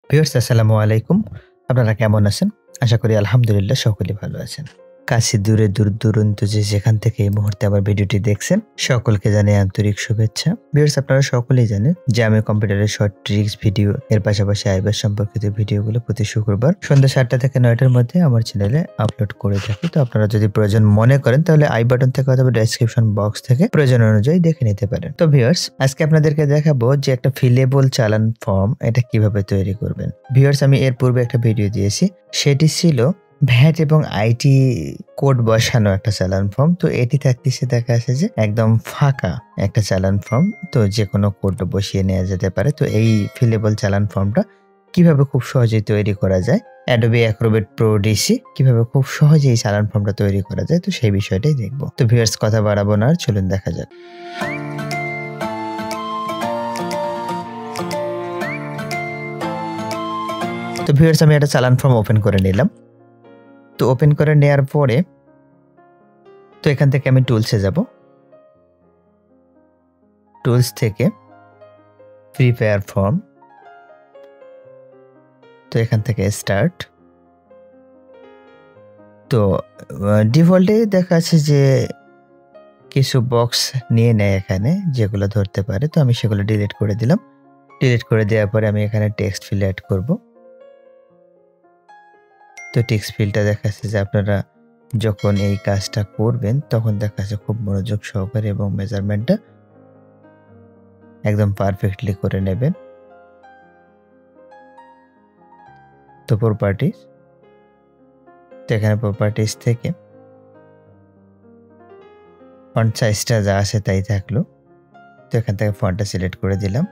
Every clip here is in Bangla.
ভিউয়ার্স আসসালামু আলাইকুম। আপনারা কেমন আছেন? আশা করি আলহামদুলিল্লাহ সকলেই ভালো আছেন। কাছে দূরে দূর-দূরান্ত যে যেখান থেকে এই মুহূর্তে আমার ভিডিওটি দেখছেন, সকলকে জানাই আন্তরিক শুভেচ্ছা। ভিউয়ার্স আপনারা সকলেই জানেন যে আমি কম্পিউটারের শর্ট ট্রিক্স ভিডিও এর পাশাপাশি iBAS সম্পর্কিত ভিডিওগুলো প্রতি শুক্রবার সন্ধ্যা ৭টা থেকে ৯টার মধ্যে আমার চ্যানেলে আপলোড করে থাকি। তো আপনারা যদি প্রয়োজন মনে করেন তাহলে আই বাটন থেকে অথবা ডেসক্রিপশন বক্স থেকে প্রয়োজন অনুযায়ী দেখে নিতে পারেন। তো ভিউয়ার্স আজকে আপনাদেরকে দেখাবো যে একটা ফিলেবল চালান ফর্ম এটা কিভাবে তৈরি করবেন। ভিউয়ার্স আমি এর পূর্বে একটা ভিডিও দিয়েছি। সেটি ছিল ভ্যাট এবং আইটি কোড বসানো একটা চালান ফর্ম। তো এটি থাকতেছে দেখা যাচ্ছে যে একদম ফাঁকা একটা চালান ফর্ম। তো যেকোনো কোড বসিয়ে নেওয়া যেতে পারে। তো এই ফিলেবল চালান ফর্মটা কিভাবে খুব সহজেই তৈরি করা যায়, Adobe Acrobat Pro DC কিভাবে খুব সহজেই এই চালান ফর্মটা তৈরি করা যায়, তো সেই বিষয়টাই দেখব। তো ভিউয়ার্স কথা বাড়াবো না, আর চলুন দেখা যাক। তো ভিউয়ার্স আমি একটা চালান ফর্ম ওপেন করে নিলাম। তো ওপেন করে নেওয়ার পরে তো এখান থেকে আমি টুলসে যাব। টুলস থেকে প্রিপেয়ার ফর্ম, তো এখান থেকে স্টার্ট। তো ডিফল্টে দেখা আছে যে কিছু বক্স নিয়ে নেয় এখানে, যেগুলো ধরতে পারে। তো আমি সেগুলো ডিলিট করে দিলাম। ডিলিট করে দেওয়ার পরে আমি এখানে টেক্সট ফিল অ্যাড করব। তো টেক্সট ফিলটা দেখাচ্ছে যে আপনারা যখন এই কাজটা করবেন তখন দেখাচ্ছে খুব মনোযোগ সহকারে এবং মেজারমেন্টটা একদম পারফেক্টলি করে নেবেন। তো প্রপার্টিজ, তো এখানে প্রপার্টিজ থেকে ফন্ট সাইজটা যা আছে তাই থাকলো। তো এখান থেকে ফন্টটা সিলেক্ট করে দিলাম।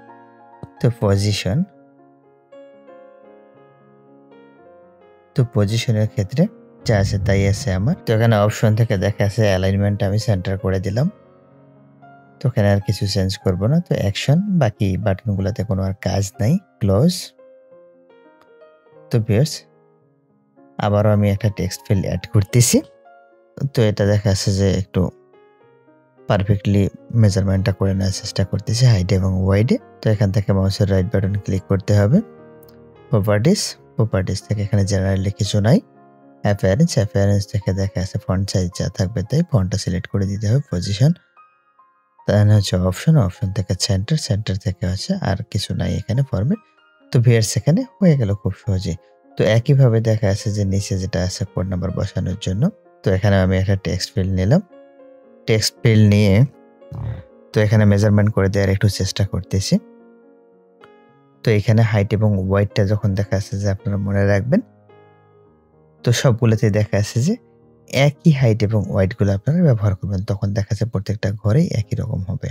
তো পজিশন, তো পজিশনের ক্ষেত্রে যা আছে তাই আছে আমার। তো এখানে অপশন থেকে দেখা আছে অ্যালাইনমেন্ট আমি সেন্টার করে দিলাম। তো এখানে আর কিছু চেঞ্জ করব না। তো অ্যাকশন, বাকি বাটনগুলোতে কোনো আর কাজ নাই। ক্লোজ। তো ভিউয়ার্স আবারও আমি একটা টেক্সট ফিল্ড অ্যাড করতেছি। তো এটা দেখা আছে যে একটু পারফেক্টলি মেজারমেন্টটা করে নেওয়ার চেষ্টা করতেছি হাইট এবং ওয়াইডে। তো এখান থেকে মাউসের রাইট বাটন ক্লিক করতে হবে। প্রপার্টিস থেকে এখানে জেনারেলি কিছু নাই। অ্যাপিয়ারেন্স থেকে দেখা আছে ফন্ট সাইজ যা থাকবে তাই ফন্টটা সিলেক্ট করে দিতে হবে। পজিশন, তাহলে হচ্ছে অপশন থেকে সেন্টার থেকে হচ্ছে আর কিছু নাই এখানে ফরম্যাট। তো ভিউয়ার্স এখানে হয়ে গেল খুব সহজে। তো একইভাবে দেখা আছে যে নিচে যেটা আছে কোড নাম্বার বসানোর জন্য। তো এখানে আমি একটা টেক্সট ফিল্ড নিলাম। টেক্সট ফিল্ড নিয়ে তো এখানে মেজারমেন্ট করে দেওয়ার একটু চেষ্টা করতেছি। তো এখানে হাইট এবং ওয়াইডটা যখন দেখা আছে যে আপনারা মনে রাখবেন, তো সবগুলোতে দেখা আছে যে একই হাইট এবং ওয়াইডগুলো আপনারা ব্যবহার করবেন, তখন দেখা যাচ্ছে প্রত্যেকটা ঘরেই একই রকম হবে।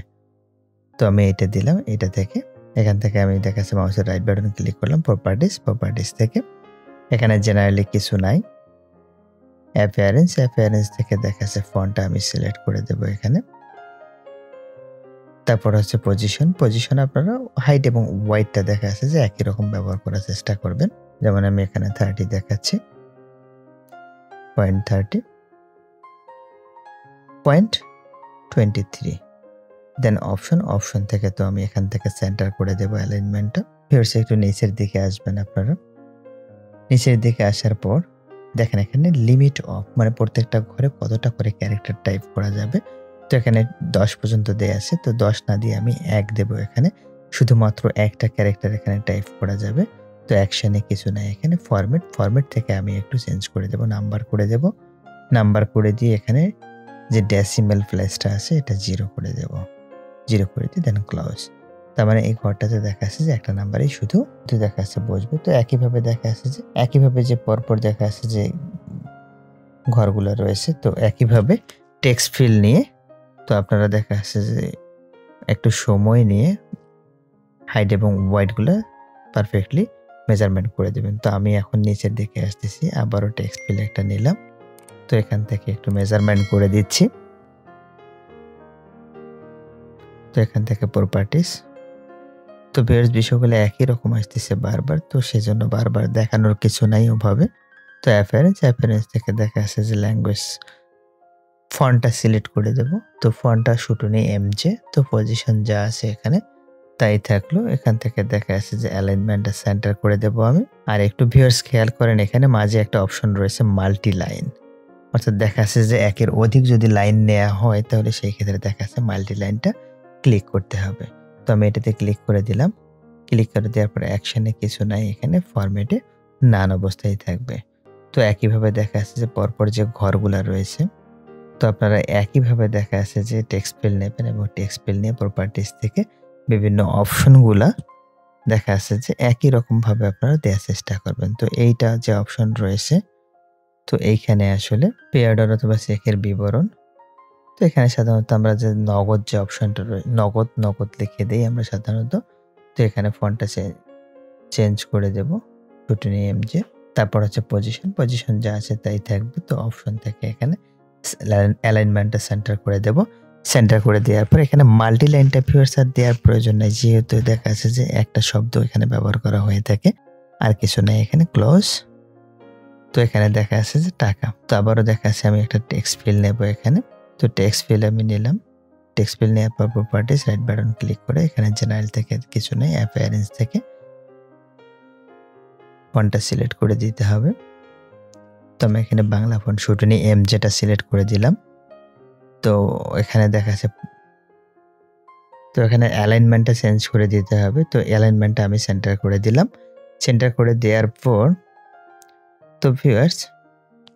তো আমি এটা দিলাম। এটা থেকে এখান থেকে আমি দেখা যাচ্ছে মাউসের রাইট বাটন ক্লিক করলাম। প্রপার্টিস থেকে এখানে জেনারেলি কিছু নাই। অ্যাপিয়ারেন্স থেকে দেখা যাচ্ছে ফন্টটা আমি সিলেক্ট করে দেব এখানে। তারপর হচ্ছে পজিশন আপনারা হাইট এবং ওয়াইডটা দেখা আছে যে একই রকম ব্যবহার করার চেষ্টা করবেন। যেমন আমি এখানে 30 দেখাচ্ছি, 0.30, 0.23। দেন অপশন থেকে তো আমি এখান থেকে সেন্টার করে দেব অ্যালাইনমেন্টটা। ভিউয়ার্স একটু নিচের দিকে আসবেন আপনারা। নিচের দিকে আসার পর দেখেন এখানে লিমিট অফ, মানে প্রত্যেকটা ঘরে কতটা করে ক্যারেক্টার টাইপ করা যাবে। তো এখানে 10 পর্যন্ত দেয়া আছে। তো 10 না দিয়ে আমি 1 দেব এখানে। শুধুমাত্র একটা ক্যারেক্টার এখানে টাইপ করা যাবে। তো অ্যাকশনে কিছু নাই এখানে। ফরম্যাট থেকে আমি একটু চেঞ্জ করে দেব, নাম্বার করে দেব। নাম্বার করে দিয়ে এখানে যে ডেসিমেল প্লেসটা আছে এটা 0 করে দেব। 0 করে দিয়ে দেন ক্লোজ। তার মানে এই ঘরটাতে দেখা আছে যে একটা নাম্বারই শুধু দেখা আছে বসবে। তো একইভাবে দেখা আছে যে পরপর দেখা আছে যে ঘরগুলো রয়েছে। তো একইভাবে টেক্সট ফিল্ড নিয়ে তো আপনারা দেখা আছে যে একটু সময় নিয়ে হাইট এবং ওয়াইডগুলো পারফেক্টলি মেজারমেন্ট করে দেবেন। তো আমি এখন নিচের দিকে আসতেছি, আবারও টেক্সট ফিল্ড একটা নিলাম। তো এখান থেকে একটু মেজারমেন্ট করে দিচ্ছি। তো এখান থেকে প্রপার্টিস, তো ভিউয়ার্স বিষয়গুলো একই রকম আসতেছে বারবার, তো সেজন্য বারবার দেখানোর কিছু নাই ওভাবে। তো অ্যাপিয়ারেন্স থেকে দেখা আছে যে ল্যাঙ্গুয়েজ ফন্টটা সিলেক্ট করে দেব। তো ফন্টটা শুটুনি এমজে। তো পজিশন যা আছে এখানে তাই থাকলো। এখান থেকে দেখা যাচ্ছে যে অ্যালাইনমেন্টটা সেন্টার করে দেব আমি। আর একটু ভিউয়ার্স খেয়াল করেন এখানে মাঝে একটা অপশন রয়েছে মাল্টি লাইন। অর্থাৎ দেখা যাচ্ছে যে একের অধিক যদি লাইন নেওয়া হয় তাহলে সেই ক্ষেত্রে দেখা যাচ্ছে মাল্টি লাইনটা ক্লিক করতে হবে। তো আমি এটাতে ক্লিক করে দিলাম। ক্লিক করে দেওয়ার পরে অ্যাকশনে কিছু নাই, এখানে ফরম্যাটে নান অবস্থায় থাকবে। তো একইভাবে দেখা যাচ্ছে যে পরপর যে ঘরগুলা রয়েছে, তো আপনারা একইভাবে দেখা যাচ্ছে যে টেক্সট ফিল নেবেন এবং টেক্সট ফিল নিয়ে প্রপার্টিজ থেকে বিভিন্ন অপশনগুলা দেখা যাচ্ছে যে একই রকমভাবে আপনারা দেওয়ার চেষ্টা করবেন। তো এইটা যে অপশন রয়েছে, তো এইখানে আসলে পে অর্ডার অথবা চেকের বিবরণ। তো এখানে সাধারণত আমরা যে নগদ যে অপশনটা নগদ লিখে দেই আমরা সাধারণত। তো এখানে ফন্টটা চেঞ্জ করে দেব টুটুনি এমজে। তারপর হচ্ছে পজিশন যা আছে তাই থাকবে। তো অপশন থেকে এখানে অ্যালাইনমেন্টটা সেন্টার করে দেব। সেন্টার করে দেওয়ার পর এখানে মাল্টি লাইনটা ভিউয়ার্স আর দেওয়ার প্রয়োজন নাই, যেহেতু দেখা যাচ্ছে যে একটা শব্দ এখানে ব্যবহার করা হয়ে থাকে, আর কিছু নাই। এখানে ক্লোজ। তো এখানে দেখা যাচ্ছে যে টাকা। তো আবারও দেখা যাচ্ছে আমি একটা টেক্সট ফিল নেব এখানে। তো টেক্সট ফিল আমি নিলাম। টেক্সট ফিল নেওয়ার পর প্রপার্টিজ রাইট বাটন ক্লিক করে এখানে জেনারেল থেকে কিছু নেই, অ্যাপিয়ারেন্স থেকে ফন্টটা সিলেক্ট করে দিতে হবে। তো আমি এখানে বাংলা ফন্ট শুটনি এম যেটা সিলেক্ট করে দিলাম। তো এখানে দেখা যাচ্ছে, তো এখানে অ্যালাইনমেন্টটা চেঞ্জ করে দিতে হবে। তো অ্যালাইনমেন্টটা আমি সেন্টার করে দিলাম। সেন্টার করে দেওয়ার পর তো ভিউয়ার্স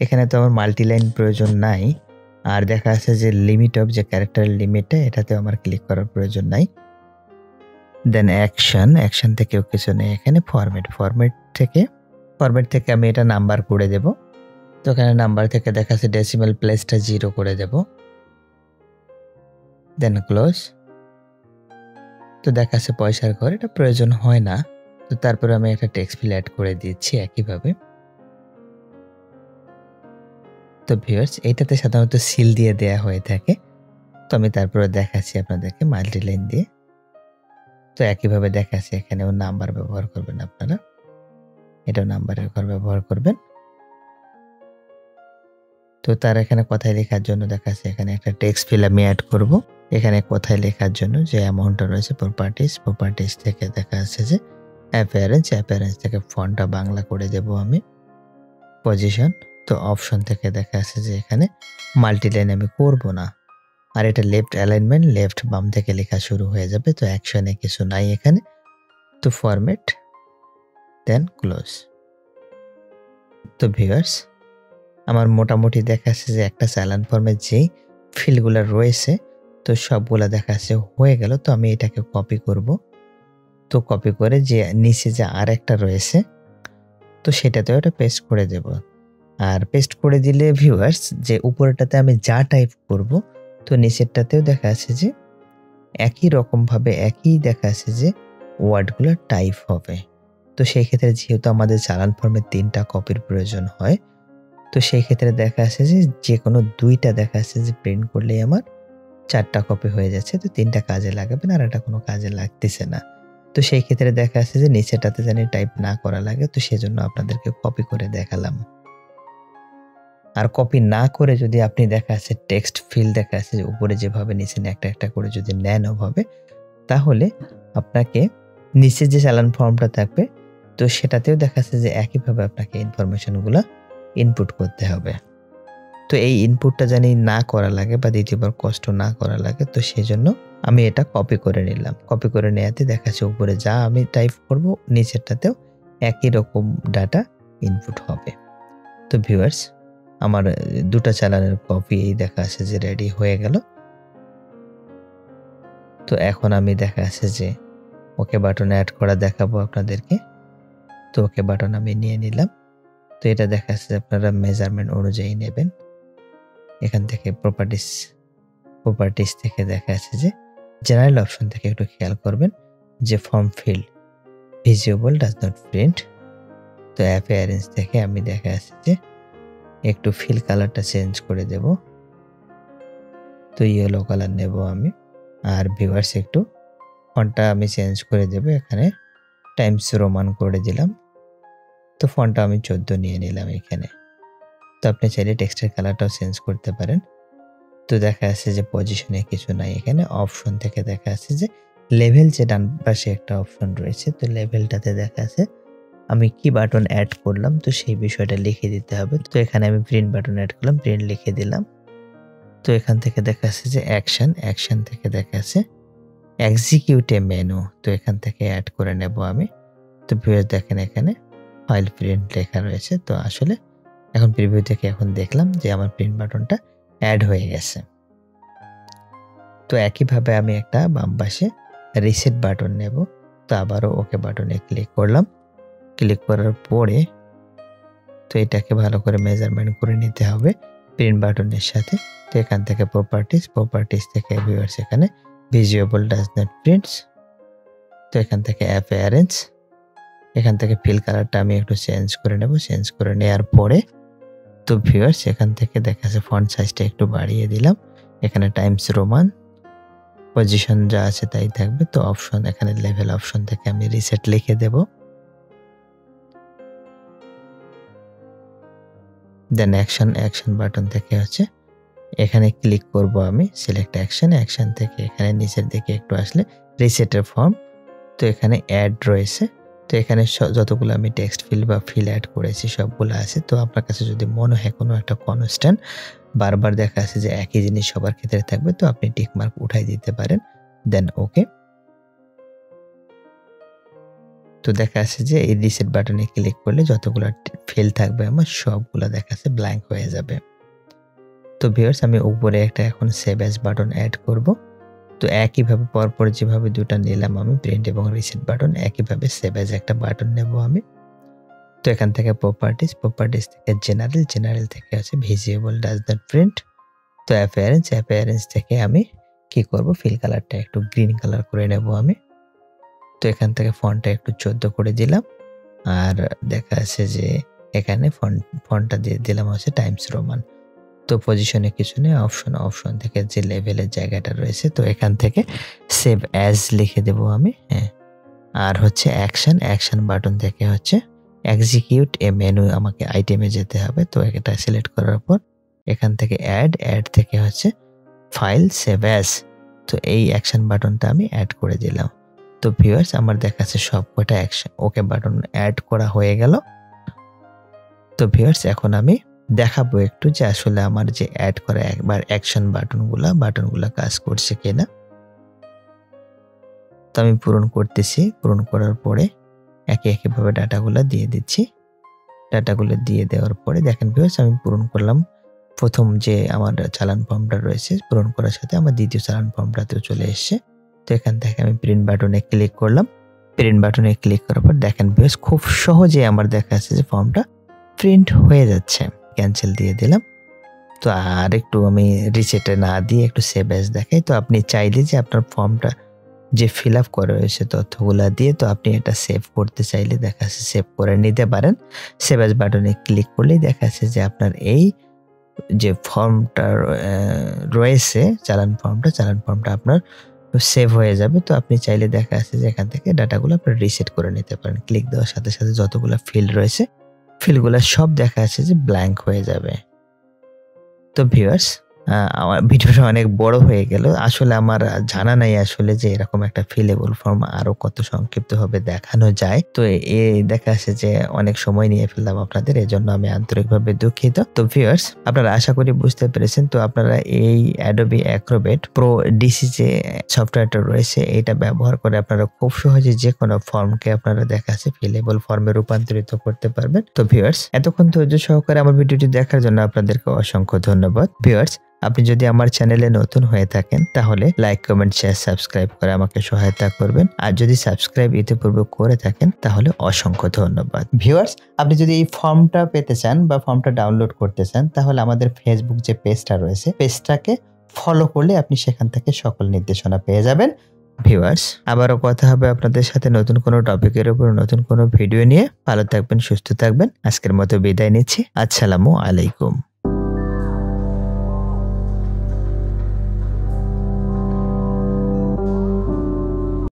এখানে তো আমার মাল্টি লাইন প্রয়োজন নাই। আর দেখা যাচ্ছে যে লিমিট অফ যে ক্যারেক্টার লিমিটটা, এটাতে আমার ক্লিক করার প্রয়োজন নাই। দেন অ্যাকশন থেকেও কিছু নেই। এখানে ফরম্যাট থেকে আমি এটা নাম্বার করে দেব। তো এখানে নাম্বার থেকে দেখা যাচ্ছে ডেসিমাল প্লেসটা 0 করে দেব। দেন ক্লোজ। তো দেখা যাচ্ছে পয়সার ঘর, এটা প্রয়োজন হয় না। তো তারপরে আমি একটা টেক্সট ফিল অ্যাড করে দিচ্ছি একইভাবে। তো ভিউয়ার্স এইটাতে সাধারণত সিল দিয়ে দেয়া হয়ে থাকে। তো আমি তারপরে দেখাচ্ছি আপনাদেরকে মাল্টি লাইন দিয়ে। তো একইভাবে দেখাচ্ছি, এখানেও নাম্বার ব্যবহার করবেন আপনারা, এটাও নাম্বারের ঘর ব্যবহার করবেন। তো তার এখানে কথায় লেখার জন্য দেখাচ্ছে এখানে একটা টেক্সট ফিল আমি অ্যাড করব। এখানে কথায় লেখার জন্য যে অ্যামাউন্টটা রয়েছে প্রপার্টিজ থেকে দেখা যাচ্ছে যে অ্যাপিয়ারেন্স থেকে ফন্টটা বাংলা করে দেব আমি। পজিশন, তো অপশন থেকে দেখা যাচ্ছে যে এখানে মাল্টি লাইন আমি করব না। আর এটা লেফট অ্যালাইনমেন্ট, লেফট বাম থেকে লেখা শুরু হয়ে যাবে। তো অ্যাকশনে কিছু নাই এখানে। তো ফরম্যাট দেন ক্লোজ। তো ভিউয়ার্স আমার মোটামুটি দেখা যাচ্ছে যে একটা চালান ফর্মের যেই ফিল্ডগুলো রয়েছে তো সবগুলা দেখা যাচ্ছে হয়ে গেল। তো আমি এটাকে কপি করব। তো কপি করে যে নিচে যে আরেকটা রয়েছে তো সেটাতেও এটা পেস্ট করে দেব। আর পেস্ট করে দিলে ভিউয়ার্স যে উপরেটাতে আমি যা টাইপ করব তো নিচেরটাতেও দেখা যাচ্ছে যে একই রকমভাবে একই দেখা যাচ্ছে যে ওয়ার্ডগুলো টাইপ হবে। তো সেই ক্ষেত্রে যেহেতু আমাদের চালান ফর্মে 3টা কপির প্রয়োজন হয়, তো সেই ক্ষেত্রে দেখা যাচ্ছে যে কোনো 2টা দেখা যাচ্ছে যে প্রিন্ট করলেই আমার 4টা কপি হয়ে যাচ্ছে। তো 3টা কাজে লাগাবে না, আর এটা কোনো কাজে লাগতেছে না। তো সেই ক্ষেত্রে দেখা যাচ্ছে যে নিচেটাতে জানি টাইপ না করা লাগে, তো সেজন্য আপনাদেরকে কপি করে দেখালাম। আর কপি না করে যদি আপনি দেখা যাচ্ছে টেক্সট ফিল দেখা যাচ্ছে যে উপরে যেভাবে নিচে একটা করে যদি নেন ওভাবে, তাহলে আপনাকে নিচে যে চালান ফর্মটা থাকবে তো সেটাতেও দেখা যাচ্ছে যে একইভাবে আপনাকে ইনফরমেশনগুলো ইনপুট করতে হবে। তো এই ইনপুটটা জানি না করা লাগে বা দ্বিতীয়বার কষ্ট না করা লাগে, তো সেজন্য আমি এটা কপি করে নিলাম। কপি করে নেওয়াতে দেখা যাচ্ছে উপরে যা আমি টাইপ করব নিচেরটাতেও একই রকম ডাটা ইনপুট হবে। তো ভিউয়ার্স আমার 2টা চালানের কপি দেখা যাচ্ছে যে রেডি হয়ে গেল। তো এখন আমি দেখা যাচ্ছে যে ওকে বাটনে অ্যাড করা দেখাবো আপনাদেরকে। তো ওকে বাটন আমি নিয়ে নিলাম। তো এটা দেখা যাচ্ছে আপনারা মেজারমেন্ট অনুযায়ী নেবেন। এখান থেকে প্রপার্টিস থেকে দেখা যাচ্ছে যে জেনারেল অপশন থেকে একটু খেয়াল করবেন যে form field visible does not print. তো অ্যাপিয়ারেন্স থেকে আমি দেখা যাচ্ছে যে একটু ফিল কালারটা চেঞ্জ করে দেব। তো ইয়েলো কালার নেব আমি। আর ভিউয়ার্স একটু ফন্টটা আমি চেঞ্জ করে দেব, এখানে টাইমস রোমান করে দিলাম। তো ফন্টটা আমি 14 নিয়ে নিলাম এখানে। তো আপনি চাইলে টেক্সটের কালারটাও চেঞ্জ করতে পারেন। তো দেখা যাচ্ছে যে পজিশনে কিছু নাই, এখানে অপশন থেকে দেখা যাচ্ছে যে লেভেল যে ডান পাশে একটা অপশন রয়েছে, তো লেভেলটাতে দেখা আছে আমি কি বাটন অ্যাড করলাম, তো সেই বিষয়টা লিখে দিতে হবে। তো এখানে আমি প্রিন্ট বাটন অ্যাড করলাম, প্রিন্ট লিখে দিলাম। তো এখান থেকে দেখা যাচ্ছে যে অ্যাকশন থেকে দেখা যাচ্ছে এক্সিকিউট এ মেনু, তো এখান থেকে অ্যাড করে নেব আমি। তো ভিউয়ার্স দেখেন এখানে ফাইল প্রিন্ট লেখা রয়েছে। তো আসলে এখন প্রিভিউ থেকে এখন দেখলাম যে আমার প্রিন্ট বাটনটা অ্যাড হয়ে গেছে। তো একইভাবে আমি একটা বাম পাশে রিসেট বাটন নেব। তো আবারও ওকে বাটনে ক্লিক করলাম। ক্লিক করার পরে তো এটাকে ভালো করে মেজারমেন্ট করে নিতে হবে প্রিন্ট বাটনের সাথে। তো এখান থেকে প্রপার্টিজ থেকে ভিউয়ার্স এখানে ভিজিবল ডাজ নট প্রিন্টস, তো এখান থেকে অ্যাপিয়ারেন্স, এখান থেকে ফিল কালারটা আমি একটু চেঞ্জ করে নেব। চেঞ্জ করে নেওয়ার পরে তো ভিউয়ার্স এখান থেকে দেখা যাচ্ছে ফন্ট সাইজটা একটু বাড়িয়ে দিলাম। এখানে টাইমস রোমান, পজিশন যা আছে তাই থাকবে। তো অপশন এখানে লেভেল অপশন থেকে আমি রিসেট লিখে দেব। দেন অ্যাকশন বাটন থেকে হচ্ছে এখানে ক্লিক করব আমি, সিলেক্ট অ্যাকশন থেকে এখানে নিচের দিকে একটু আসলে রিসেটের ফর্ম, তো এখানে অ্যাড রয়েছে। তো এখানে যতগুলো আমি টেক্সট ফিল বা ফিল অ্যাড করেছি সবগুলো আছে। তো আপনার কাছে যদি মনে হয় কোনো একটা কনস্ট্যান্ট বারবার দেখা আছে যে একই জিনিস সবার ক্ষেত্রে থাকবে, তো আপনি টিক মার্ক উঠাই দিতে পারেন। দেন ওকে। তো দেখা আছে যে এই রিসেট বাটনে ক্লিক করলে যতগুলো ফিল থাকবে আমার সবগুলো দেখা আছে ব্ল্যাঙ্ক হয়ে যাবে। তো ভিউয়ার্স আমি উপরে একটা এখন সেভ অ্যাজ বাটন অ্যাড করব। তো একইভাবে পরপর যেভাবে দুটো নিলাম আমি প্রিন্ট এবং রিসেট বাটন, একইভাবে সেভ অ্যাজ একটা বাটন নেব আমি। তো এখান থেকে প্রপার্টিজ থেকে জেনারেল থেকে আছে ভিজিবল ডাজ নট প্রিন্ট। তো অ্যাপিয়ারেন্স থেকে আমি কি করব, ফিল কালারটা একটু গ্রিন কালার করে নেব আমি। তো এখান থেকে ফন্টটা একটু 14 করে দিলাম। আর দেখা আছে যে এখানে ফন্টটা দিয়ে দিলাম হচ্ছে টাইমস রোমান। তো পজিশনে কিছু নেই, অপশন থেকে যে লেভেলের জায়গাটা রয়েছে, তো এখান থেকে সেভ অ্যাজ লিখে দেব আমি। হ্যাঁ, আর হচ্ছে অ্যাকশন বাটন থেকে হচ্ছে এক্সিকিউট এ মেনু, আমাকে আইটেমে যেতে হবে। তো এটা সিলেক্ট করার পর এখান থেকে অ্যাড থেকে হচ্ছে ফাইল সেভ অ্যাজ, তো এই অ্যাকশন বাটনটা আমি অ্যাড করে দিলাম। তো ভিউয়ার্স আমার দেখাচ্ছে সবকটা অ্যাকশন ওকে বাটন অ্যাড করা হয়ে গেল। তো ভিউয়ার্স এখন আমি দেখাবো একটু যে আসলে আমার যে অ্যাড করা একবার অ্যাকশন বাটনগুলা কাজ করছে কিনা। তো আমি পূরণ করতেছি, পূরণ করার পরে একইভাবে ডাটাগুলো দিয়ে দিচ্ছি। ডাটাগুলো দিয়ে দেওয়ার পরে দেখেন ভিউয়ার্স আমি পূরণ করলাম। প্রথম যে আমার চালান ফর্মটা রয়েছে পূরণ করার সাথে আমার দ্বিতীয় চালান ফর্মটাতেও চলে এসছে। তো এখান থেকে আমি প্রিন্ট বাটনে ক্লিক করলাম। প্রিন্ট বাটনে ক্লিক করার পর দেখেন ভিউয়ার্স খুব সহজে আমার দেখা যাচ্ছে যে ফর্মটা প্রিন্ট হয়ে যাচ্ছে। ক্যান্সেল দিয়ে দিলাম। তো আর একটু আমি রিসেটে না দিয়ে একটু সেভ অ্যাজ দেখাই। তো আপনি চাইলে যে আপনার ফর্মটা যে ফিল আপ করা রয়েছে তথ্যগুলা দিয়ে, তো আপনি এটা সেভ করতে চাইলে দেখা যাচ্ছে সেভ করে নিতে পারেন। সেভ অ্যাজ বাটনে ক্লিক করলেই দেখা যাচ্ছে যে আপনার এই যে ফর্মটা রয়েছে চালান ফর্মটা আপনার সেভ হয়ে যাবে। তো আপনি চাইলে দেখা যাচ্ছে যে এখান থেকে ডাটাগুলো আপনি রিসেট করে নিতে পারেন। ক্লিক দেওয়ার সাথে সাথে যতগুলো ফিল্ড রয়েছে ফিল্ডগুলো সব দেখা যাচ্ছে যে ব্ল্যাঙ্ক হয়ে যাবে। তো ভিউয়ার্স আমার ভিডিওটা অনেক বড় হয়ে গেল। আসলে আমার জানা নাই আসলে যে এরকম একটা ফিলেবল ফর্ম আরো কত সংক্ষিপ্তভাবে দেখানো যায়। তো দেখা যাচ্ছে যে অনেক সময় নিয়ে ফেললাম আপনাদের, এজন্য আমি আন্তরিকভাবে দুঃখিত। তো ভিউয়ার্স আপনারা আশা করি বুঝতে পেরেছেন। তো আপনারা এই Adobe Acrobat Pro DC যে সফটওয়্যারটা রয়েছে এটা ব্যবহার করে আপনারা খুব সহজে যে কোনো ফর্মকে আপনারা দেখা যাচ্ছে ফিলেবল ফর্মে রূপান্তরিত করতে পারবেন। তো ভিউয়ার্স এতক্ষণ ধৈর্য সহকারে আমার ভিডিওটি দেখার জন্য আপনাদেরকে অসংখ্য ধন্যবাদ। ভিউয়ার্স আপনি যদি আমার চ্যানেলে নতুন হয়ে থাকেন তাহলে লাইক, কমেন্ট, শেয়ার, সাবস্ক্রাইব করে আমাকে সহায়তা করবেন। আর যদি সাবস্ক্রাইব ইতিপূর্বে করে থাকেন তাহলে অসংখ্য ধন্যবাদ। ভিউয়ার্স আপনি যদি এই ফর্মটা পেতে চান বা ফর্মটা ডাউনলোড করতে চান তাহলে আমাদের ফেসবুক যে পেজটা রয়েছে পেজটাকে ফলো করলে আপনি সেখান থেকে সকল নির্দেশনা পেয়ে যাবেন। ভিউয়ার্স আবারও কথা হবে আপনাদের সাথে নতুন কোনো টপিকের উপর নতুন কোনো ভিডিও নিয়ে। ভালো থাকবেন, সুস্থ থাকবেন। আজকের মতো বিদায় নিচ্ছি। আসসালামু আলাইকুম।